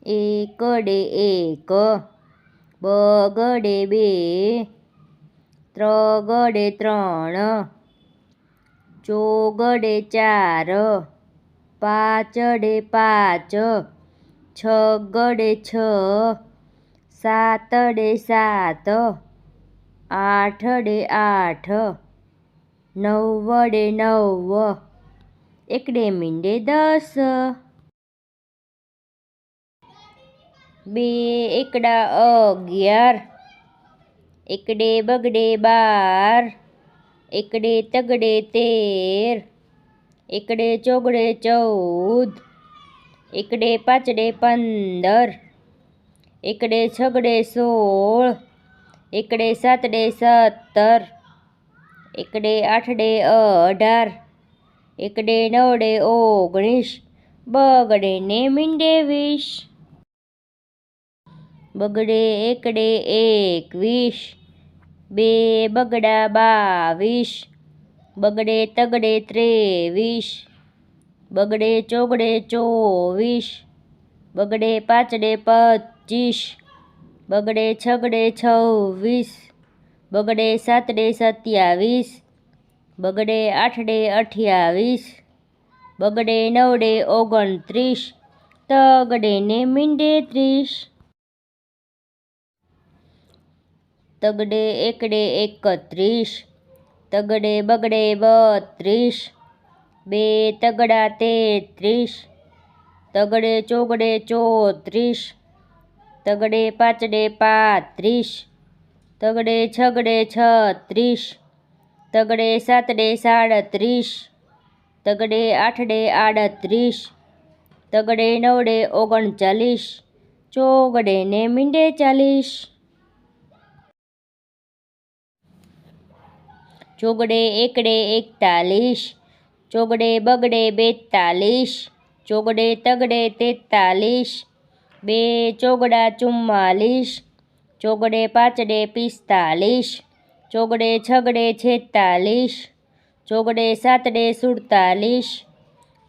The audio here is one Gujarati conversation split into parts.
એકડે એક, બગડે બે, ત્રગડે ત્રણ, ચોગડે ચાર, પાંચડે પાંચ, છગડે છ, સાતડે સાત, આઠડે આઠ, નવડે નવ, એકડે મીંડે 10, બે એકડા 11, એકડે બગડે 12, એકડે તગડે 13, એકડે ચોગડે 14, એકડે પાંચડે 15, એકડે છગડે 16, એકડે સાતડે 17, એકડે આઠડે 18, એકડે નવડે 19, બગડે ને મીંડે 20, બગડે એકડે 21, બે બગડા 22, બગડે તગડે 23, બગડે ચોગડે 24, બગડે પાંચડે 25, બગડે છગડે 26, બગડે સાતડે 27, બગડે આઠડે 28, બગડે નવડે 29, તગડે ને મીંડે 30, તગડે એકડે 31, તગડે બગડે 32, બે તગડા 33, તગડે ચોગડે 34, તગડે પાંચડે 35, તગડે છગડે 36, તગડે સાતડે 37, તગડે આઠડે 38, તગડે નવડે 39, ચોગડે ને મીંડે 40, ચોગડે એકડે 41, ચોગડે બગડે 42, ચોગડે તગડે 43, બે ચોગડા 44, ચોગડે પાંચડે 45, ચોગડે છગડે 46, ચોગડે સાતડે 47,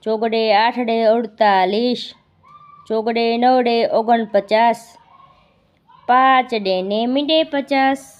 ચોગડે આઠડે 48, ચોગડે નવડે 49, પાંચડે ને મીંડે 50.